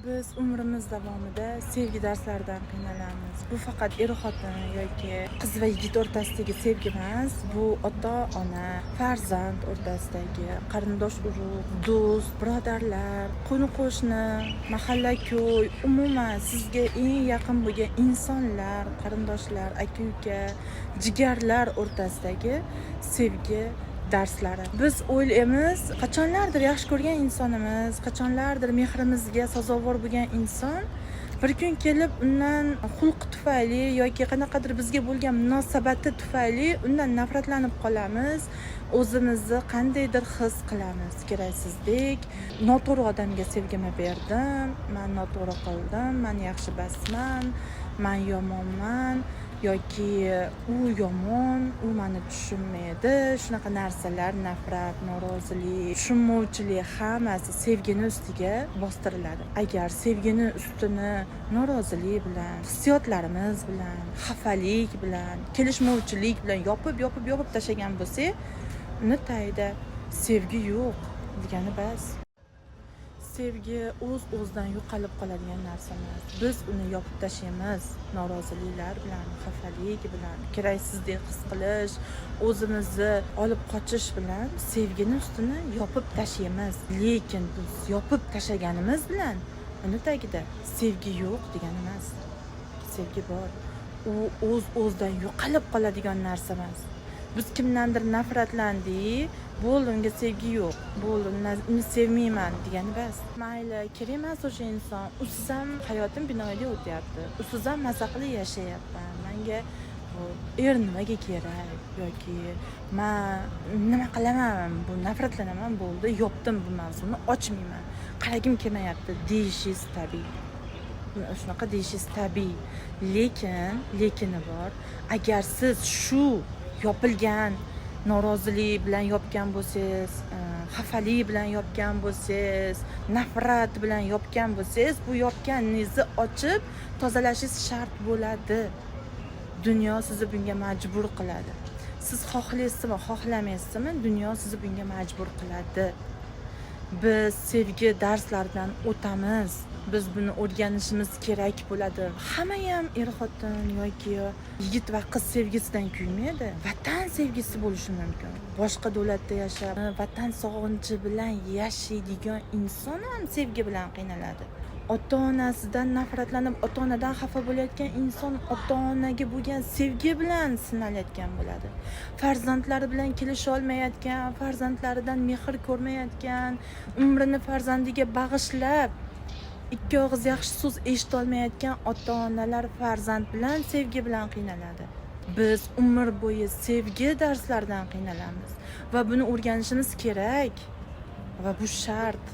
Biz umrimiz davomida sevgi darslaridan qiynalamiz. Bu faqat er-xotin yoki qiz va yigit o'rtasidagi sevgi emas, bu ota-ona, farzand o'rtasidagi, qarindosh-urug', do'st, birodarlar, qo'ni-qo'shni, mahalla-ko'y, umuman sizga eng yaqin bo'lgan insonlar, qarindoshlar, aka-uka, jigarlar o'rtasidagi sevgi darslari. Biz o'ylaymiz, qachonlardir yaxshi ko'rgan insonimiz, qachonlardir mehrimizga sazovor bo'lgan inson bir kun kelib undan xulqi tufayli yoki qanaqadir bizga bo'lgan munosabati tufayli undan nafratlanib qolamiz. O'zimizni qandaydir his qilamiz. Keraksizdek, noto'g'ri odamga sevgimni berdim, men noto'g'ri qildim, men yaxshi emasman, men yomonman yoki u yomon, u meni tushunmaydi. Shunaqa narsalar, nafrat, norozilik, tushunmovchilik hammasi sevgini ustiga bostiriladi. Agar sevgini ustini norozilik bilan, hissiyotlarimiz bilan, xafalik bilan, kelishmovchilik bilan yopib tashlagan bo'lsak, uni tagida sevgi yo'q degani bas. Sevgi o'z-o'zidan yo'qolib qoladigan narsa emas. Biz uni yopib tashlaymiz noroziliklar bilan, xafalik bilan, keraksizdek his qilish, o'zimizni olib qochish bilan sevgini ustini yopib tashlaymiz. Lekin biz yopib tashlaganimiz bilan uni tagida sevgi yo'q degani emas. Sevgi bor. U o'z-o'zidan yo'qolib qoladigan narsa emas. Biz kimdandir nafratlandik, bo'ldi unga sevgi yo'q, bo'ldi uni sevmayman degani bas. Mayli, kerak emas o'sha inson, usiz ham hayotim binoyiga o'tyapti, usiz ham maza qilib yashayapman. Menga er nimaga kerak yoki men nima qilaman, bu nafratlanaman, bo'ldi, yopdim bu mavzuni, ochmayman, qaragim kelmayapti deyishingiz tabiiy. Shunaqa deyishingiz tabiiy. Lekini bor. Agar siz shu yopilgan norozilik bilan yopgan bo'lsangiz, xafalik bilan yopgan bo'lsangiz, nafrat bilan yopgan bo'lsangiz, bu yopganingizni ochib tozalashingiz shart bo'ladi. Dunyo sizni bunga majbur qiladi. Siz xohlaysizmi, xohlamaysizmi, dunyo sizni bunga majbur qiladi. Biz sevgi darslaridan o'tamiz. Biz buni o'rganishimiz kerak bo'ladi. Hamma ham er-xotin yoki yigit va qiz sevgisidan kuymaydi. Vatan sevgisi bo'lishi mumkin. Boshqa davlatda yashab, vatan sog'inchi bilan yashaydigan inson ham sevgi bilan qiynaladi. Ota-onasidan nafratlanib, ota-onadan xafa bo'layotgan inson ota-onaga bo'lgan sevgi bilan sinalayotgan bo'ladi. Farzandlari bilan kelisha olmayotgan, farzandlaridan mehr ko'rmayotgan, umrini farzandiga bag'ishlab ikki og'iz yaxshi so'z eshita olmayotgan ota-onalar farzand bilan sevgi bilan qiynaladi. Biz umr bo'yi sevgi darslaridan qiynalamiz va buni o'rganishimiz kerak va bu shart.